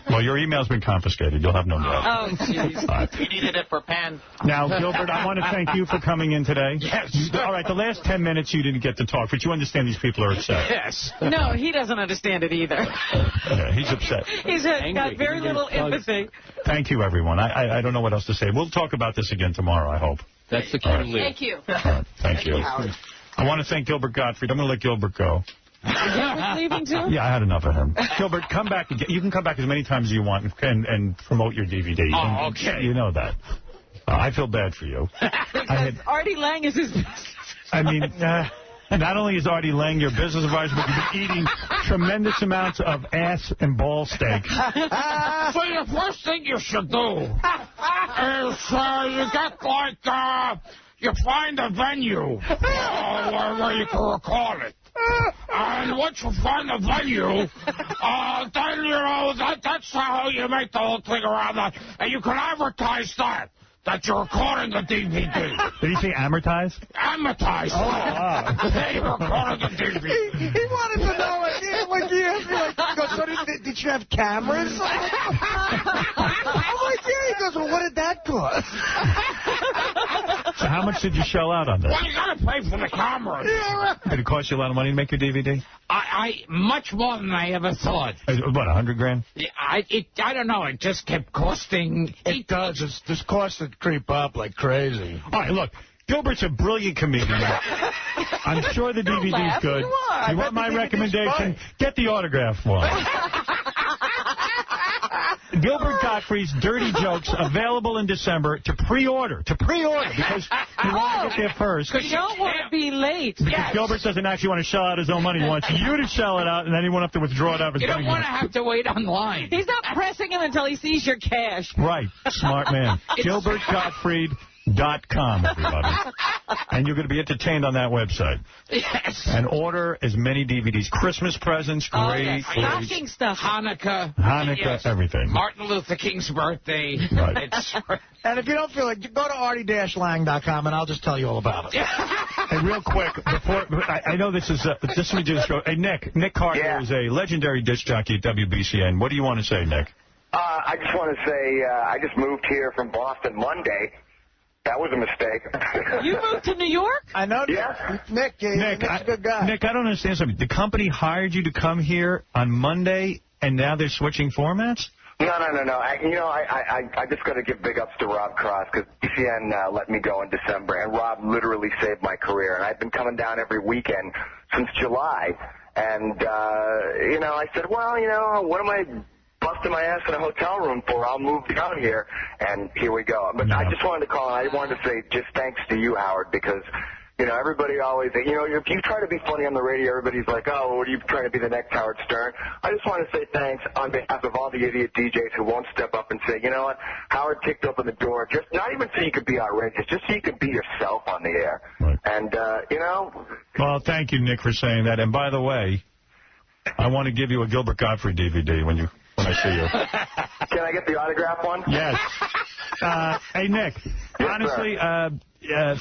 Well, your email's been confiscated. You'll have no doubt. Oh, jeez. Right. We needed it for Pan. Now, Gilbert, I want to thank you for coming in today. Yes. All right, the last 10 minutes you didn't get to talk, but you understand these people are upset. Yes. No, he doesn't understand it either. Yeah, he's upset. He's got very little empathy. Thank you, everyone. I don't know what else to say. We'll talk about this again tomorrow, I hope. That's the key to live. Thank you. Right, thank you. I want to thank Gilbert Gottfried. I'm going to let Gilbert go. Gilbert's leaving too? Yeah, I had enough of him. Gilbert, come back. You can come back as many times as you want and promote your DVD. Oh, okay. You know that. I feel bad for you. Artie Lang is his business. I mean, not only is Artie Lang your business advisor, but you've been eating tremendous amounts of ass and ball steak. So the first thing you should do is you get you find a venue where you can record it. And once you find a venue, then that's how you make the whole thing around that. And you can advertise that you're recording the DVD. Did he say amortize? Amortize. Oh, wow. You're recording the DVD. He wanted to know, did you have cameras? I'm like, yeah. He goes, well, what did that cost? So how much did you shell out on this? Well, you got to pay for the cameras. Yeah, right. Did it cost you a lot of money to make your DVD? Much more than I ever thought. What, $100,000? I don't know. It just kept costing. It does. This cost would creep up like crazy. All right, look. Gilbert's a brilliant comedian. I'm sure the DVD's good. You want my recommendation? Get the autograph one. Gilbert Gottfried's Dirty Jokes, available in December to pre-order. Because you want to get there first. Because you don't want to be late. Because Gilbert doesn't actually want to shell out his own money. He wants you to shell it out, and then he won't have to withdraw it out of his You don't want to have to wait online. He's not pressing him until he sees your cash. Right. Smart man. GilbertGottfried.com, everybody. And you're going to be entertained on that website. Yes. And order as many DVDs. Christmas presents, great. Stocking stuff. Hanukkah, yes. Everything. Martin Luther King's birthday. Right. And if you don't feel like, go to artie-lang.com, and I'll just tell you all about it. Hey, real quick, before I know this is let me do this. Hey, Nick Carter is a legendary disc jockey at WBCN. What do you want to say, Nick? I just want to say I just moved here from Boston Monday. That was a mistake. You moved to New York? I know. Yeah. Nick's a good guy. Nick, I don't understand something. The company hired you to come here on Monday, and now they're switching formats? No. I just got to give big ups to Rob Cross, because BCN let me go in December, and Rob literally saved my career. And I've been coming down every weekend since July. And, I said, well, what am I busting my ass in a hotel room for? I'll move down here, and here we go. But I just wanted to call, and I wanted to say just thanks to you, Howard, because You know, everybody always, if you try to be funny on the radio, everybody's like, oh, what are you trying to be the next Howard Stern? I just want to say thanks on behalf of all the idiot DJs who won't step up and say, you know what, Howard kicked open the door, just not even so you could be outrageous, just so you could be yourself on the air. Right. And, Well, thank you, Nick, for saying that. And by the way, I want to give you a Gilbert Gottfried DVD when I see you. Can I get the autograph one? Yes. Hey, Nick, yes, honestly,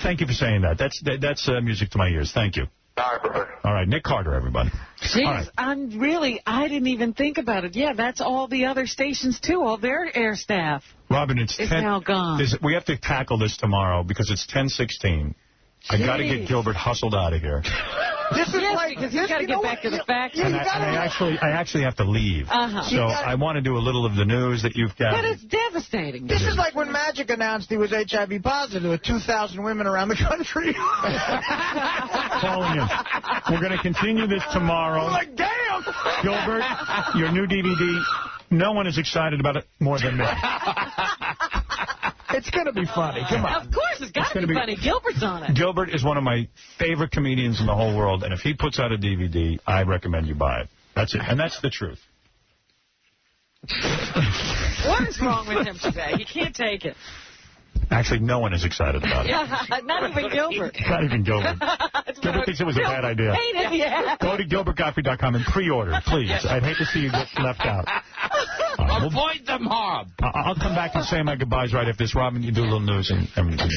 thank you for saying that. That's music to my ears. Thank you. All right, brother. All right, Nick Carter, everybody. Jeez, right. I didn't even think about it. Yeah, that's all the other stations, too, all their air staff. Robin, it's now gone. We have to tackle this tomorrow because it's 10:16. I got to get Gilbert hustled out of here. This is because you got to get back to the factory. And I actually have to leave. So I want to do a little of the news that you've got. But it's devastating. This is like when Magic announced he was HIV positive with 2,000 women around the country. Calling you. We're going to continue this tomorrow. Like, damn! Gilbert, your new DVD, no one is excited about it more than me. It's going to be funny. Come on. Of course, it's got to be funny. Gilbert's on it. Gilbert is one of my favorite comedians in the whole world, and if he puts out a DVD, I recommend you buy it. That's it, and that's the truth. What is wrong with him today? He can't take it. Actually, no one is excited about it. Not even Gilbert. Not even Gilbert. Gilbert thinks it was a bad idea. Go to GilbertGottfried.com and pre-order, please. I'd hate to see you get left out. Avoid the mob. I'll come back and say my goodbyes right after this. Robin, you do a little news and everything.